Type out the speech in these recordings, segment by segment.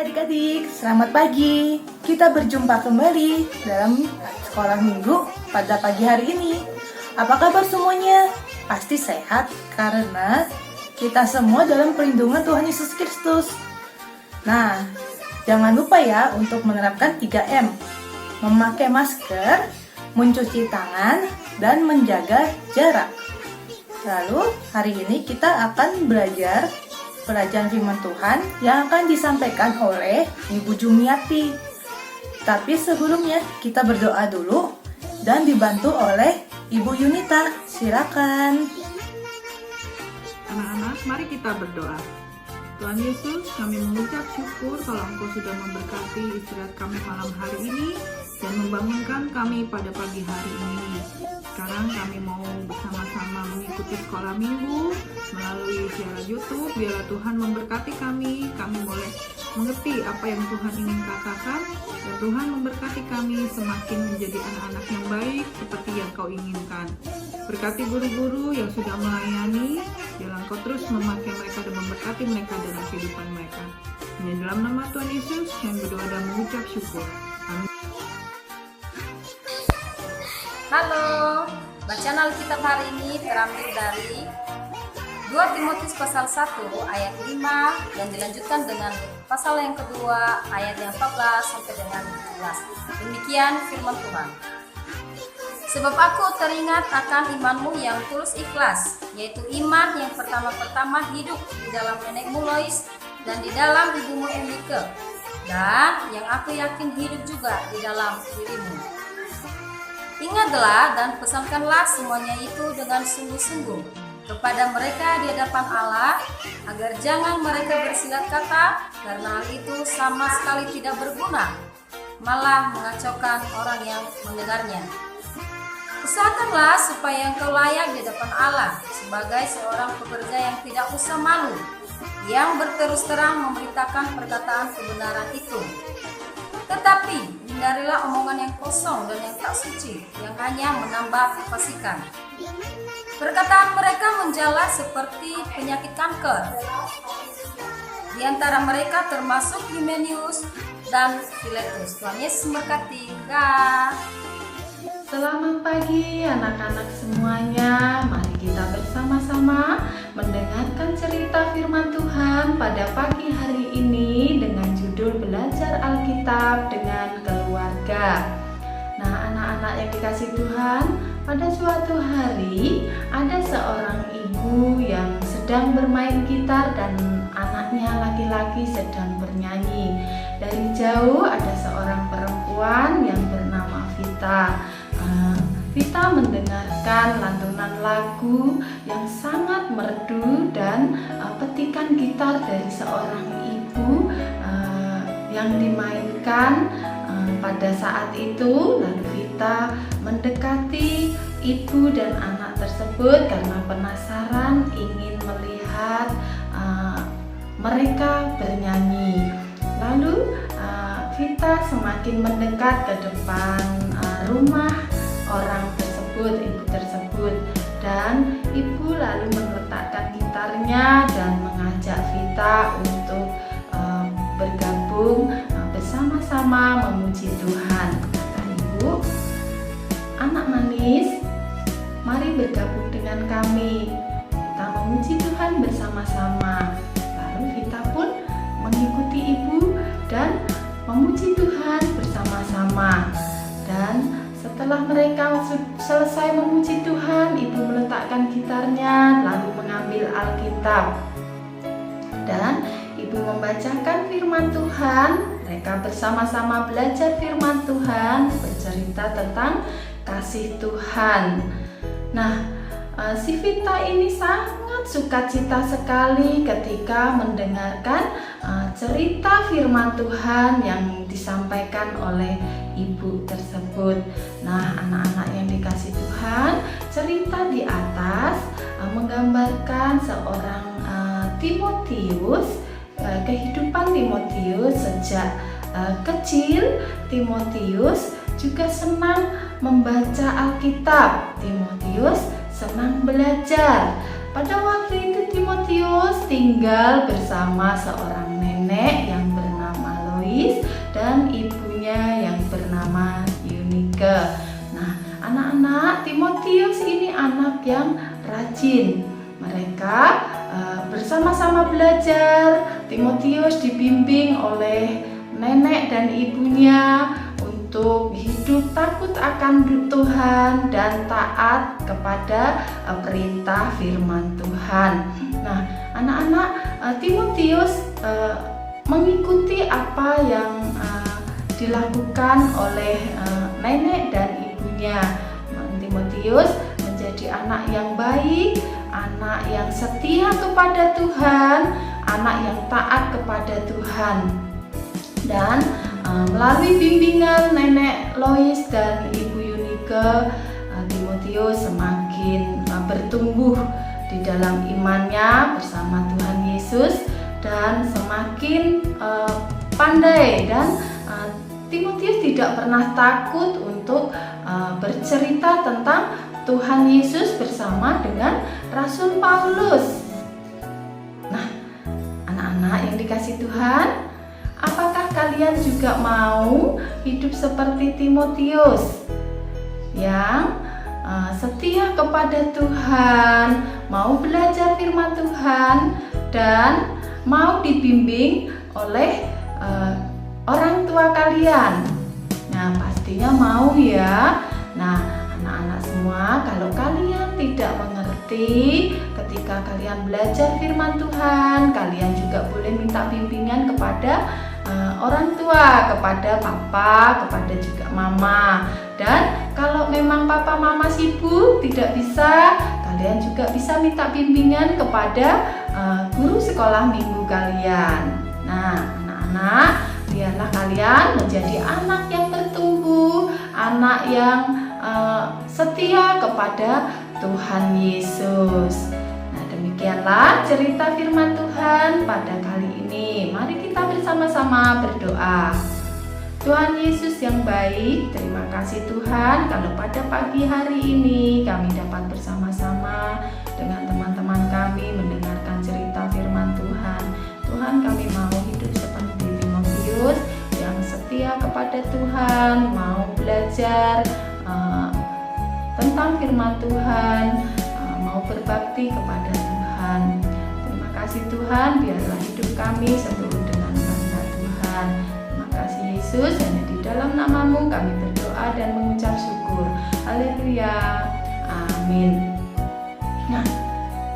adik-adik, selamat pagi. Kita berjumpa kembali dalam sekolah minggu pada pagi hari ini. Apa kabar semuanya? Pasti sehat karena kita semua dalam perlindungan Tuhan Yesus Kristus. Nah, jangan lupa ya untuk menerapkan 3M. Memakai masker, mencuci tangan, dan menjaga jarak. Lalu, hari ini kita akan belajar pelajaran firman Tuhan yang akan disampaikan oleh Ibu Jumiati. Tapi sebelumnya kita berdoa dulu dan dibantu oleh Ibu Yunita. Silakan. Anak-anak, mari kita berdoa. Tuhan Yesus, kami mengucap syukur kalau Engkau sudah memberkati istirahat kami malam hari ini dan membangunkan kami pada pagi hari ini. Sekarang kami mau bersama-sama mengikuti sekolah minggu melalui siaran YouTube. Biarlah Tuhan memberkati kami boleh mengerti apa yang Tuhan ingin katakan, dan Tuhan memberkati kami semakin menjadi anak-anak yang baik seperti yang Kau inginkan. Berkati guru-guru yang sudah melayani, biarlah Engkau terus memakai mereka dan memberkati mereka dalam kehidupan mereka. Hanya dalam nama Tuhan Yesus yang berdoa dan mengucap syukur. Amin. Halo, bacaan Alkitab hari ini terambil dari 2 Timotius pasal 1 ayat 5 dan dilanjutkan dengan pasal yang kedua ayat yang 14 sampai dengan 17. Demikian firman Tuhan. Sebab aku teringat akan imanmu yang tulus ikhlas, yaitu iman yang pertama-tama hidup di dalam nenekmu Lois dan di dalam ibumu Eunike, dan yang aku yakin hidup juga di dalam dirimu. Ingatlah dan pesankanlah semuanya itu dengan sungguh-sungguh kepada mereka di hadapan Allah, agar jangan mereka bersilat kata, karena hal itu sama sekali tidak berguna, malah mengacaukan orang yang mendengarnya. Usahakanlah supaya engkau layak di hadapan Allah sebagai seorang pekerja yang tidak usah malu, yang berterus terang memberitakan perkataan kebenaran itu. Tetapi hindarilah omongan yang kosong dan yang tak suci, yang hanya menambah kefasikan. Perkataan mereka menjala seperti penyakit kanker. Di antara mereka termasuk Himenius dan Filetus. Tuhan Yesus memberkati. Selamat pagi anak-anak semuanya. Mari kita bersama-sama mendengarkan cerita firman Tuhan pada pagi hari ini dengan judul Belajar Alkitab dengan Keluarga. Nah, anak-anak yang dikasihi Tuhan, pada suatu hari ada seorang ibu yang sedang bermain gitar dan anaknya laki-laki sedang bernyanyi. Dari jauh ada seorang perempuan yang bernama Vita. Vita mendengarkan lantunan lagu yang sangat merdu dan petikan gitar dari seorang ibu yang dimainkan pada saat itu. Lalu Vita mendekati ibu dan anak tersebut karena penasaran ingin melihat mereka bernyanyi. Lalu Vita semakin mendekat ke depan rumah orang tersebut, ibu tersebut, dan ibu lalu meletakkan gitarnya dan mengajak Vita untuk bergabung bersama-sama memuji Tuhan. Kata ibu, anak manis, mari bergabung dengan kami, kita memuji Tuhan bersama-sama. Lalu Vita pun mengikuti ibu dan memuji Tuhan bersama-sama. Dan setelah mereka selesai memuji Tuhan, ibu meletakkan gitarnya lalu mengambil Alkitab dan ibu membacakan firman Tuhan. Mereka bersama-sama belajar firman Tuhan, bercerita tentang kasih Tuhan. Nah, si Vita ini sangat sukacita sekali ketika mendengarkan cerita firman Tuhan yang disampaikan oleh ibu tersebut. Nah, anak-anak yang dikasihi Tuhan, cerita di atas menggambarkan seorang Timotius, kehidupan Timotius sejak kecil. Timotius juga senang membaca Alkitab. Timotius senang belajar. Pada waktu itu Timotius tinggal bersama seorang nenek yang bernama Lois dan ibunya yang bernama Yunike. Nah, anak-anak Timotius ini anak yang rajin. Mereka bersama-sama belajar. Timotius dibimbing oleh nenek dan ibunya untuk hidup takut akan Tuhan dan taat kepada perintah firman Tuhan. Nah, anak-anak Timotius mengikuti apa yang dilakukan oleh nenek dan ibunya. Timotius menjadi anak yang baik, anak yang setia kepada Tuhan, anak yang taat kepada Tuhan. Dan melalui bimbingan nenek Lois dan ibu Yunike, Timotius semakin bertumbuh di dalam imannya bersama Tuhan Yesus dan semakin pandai, dan Timotius tidak pernah takut untuk bercerita tentang Tuhan Yesus bersama dengan Rasul Paulus. Nah, anak-anak yang dikasihi Tuhan, apakah kalian juga mau hidup seperti Timotius yang setia kepada Tuhan, mau belajar firman Tuhan, dan mau dibimbing oleh orang tua kalian? Nah, pastinya mau ya. Nah, anak-anak semua, kalau kalian tidak mengerti ketika kalian belajar firman Tuhan, kalian juga boleh minta bimbingan kepada orang tua, kepada papa, kepada juga mama. Dan kalau memang papa mama sibuk tidak bisa, kalian juga bisa minta bimbingan kepada guru sekolah minggu kalian. Nah, anak-anak, biarlah kalian menjadi anak yang bertumbuh, anak yang setia kepada Tuhan Yesus. Nah, demikianlah cerita firman Tuhan pada kali ini. Mari kita bersama-sama berdoa. Tuhan Yesus yang baik, terima kasih Tuhan kalau pada pagi hari ini kami dapat bersama-sama dengan teman-teman kami mendengarkan cerita firman Tuhan. Tuhan, kami mau hidup seperti Timotius yang setia kepada Tuhan, mau belajar tentang firman Tuhan, mau berbakti kepada Tuhan. Terima kasih Tuhan, biarlah hidup kami seturut dengan kehendak Tuhan. Terima kasih Yesus, hanya di dalam nama-Mu kami berdoa dan mengucap syukur. Haleluya, amin. Nah,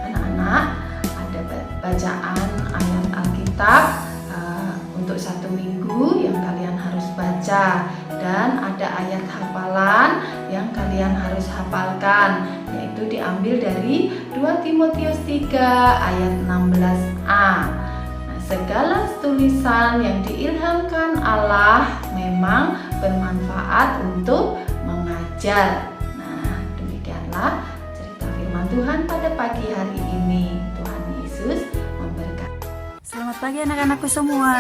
anak-anak, ada bacaan ayat Alkitab untuk 1 minggu yang kalian harus baca, dan ada ayat hafalan yang kalian harus hafalkan, yaitu diambil dari 2 Timotius 3 ayat 16a. Nah, segala tulisan yang diilhamkan Allah memang bermanfaat untuk mengajar. Nah, demikianlah cerita firman Tuhan pada pagi hari ini. Tuhan Yesus memberkati. Selamat pagi anak-anakku semua.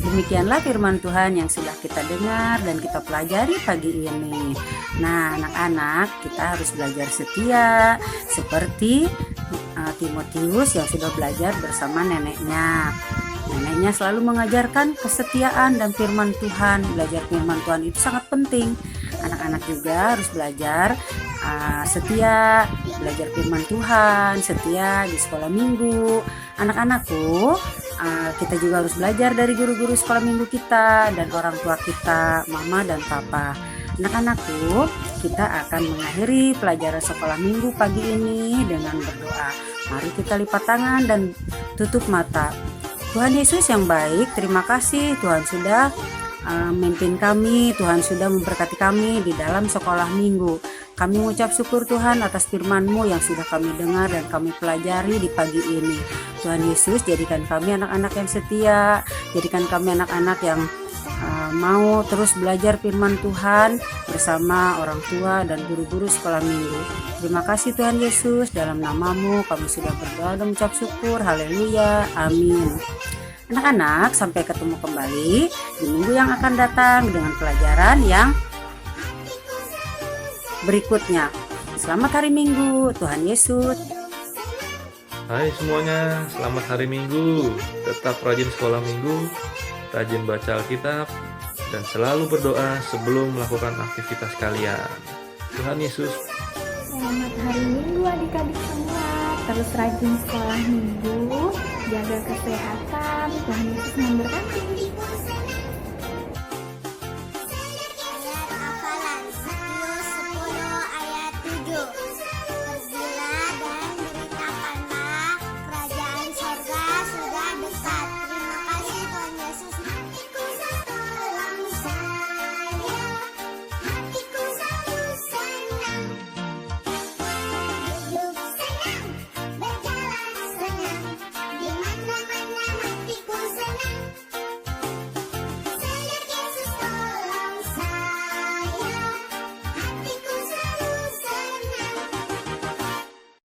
Demikianlah firman Tuhan yang sudah kita dengar dan kita pelajari pagi ini. Nah, anak-anak, kita harus belajar setia seperti Timotius yang sudah belajar bersama neneknya. Neneknya selalu mengajarkan kesetiaan dan firman Tuhan. Belajar firman Tuhan itu sangat penting. Anak-anak juga harus belajar setia, belajar firman Tuhan, setia di sekolah minggu. Anak-anakku, kita juga harus belajar dari guru-guru sekolah minggu kita dan orang tua kita, mama dan papa. Anak-anakku, kita akan mengakhiri pelajaran sekolah minggu pagi ini dengan berdoa. Mari kita lipat tangan dan tutup mata. Tuhan Yesus yang baik, terima kasih Tuhan sudah memimpin kami, Tuhan sudah memberkati kami di dalam sekolah minggu. Kami mengucap syukur Tuhan atas firman-Mu yang sudah kami dengar dan kami pelajari di pagi ini. Tuhan Yesus, jadikan kami anak-anak yang setia, jadikan kami anak-anak yang mau terus belajar firman Tuhan bersama orang tua dan guru-guru sekolah minggu. Terima kasih Tuhan Yesus, dalam nama-Mu kami sudah berdoa dan mengucap syukur. Haleluya, amin. Anak-anak, sampai ketemu kembali di minggu yang akan datang dengan pelajaran yang berikutnya. Selamat hari Minggu, Tuhan Yesus. Hai semuanya, selamat hari Minggu. Tetap rajin sekolah minggu rajin baca Alkitab, dan selalu berdoa sebelum melakukan aktivitas kalian. Tuhan Yesus. Selamat hari Minggu adik-adik semua. Terus rajin sekolah minggu, jaga kesehatan. Tuhan Yesus memberkati.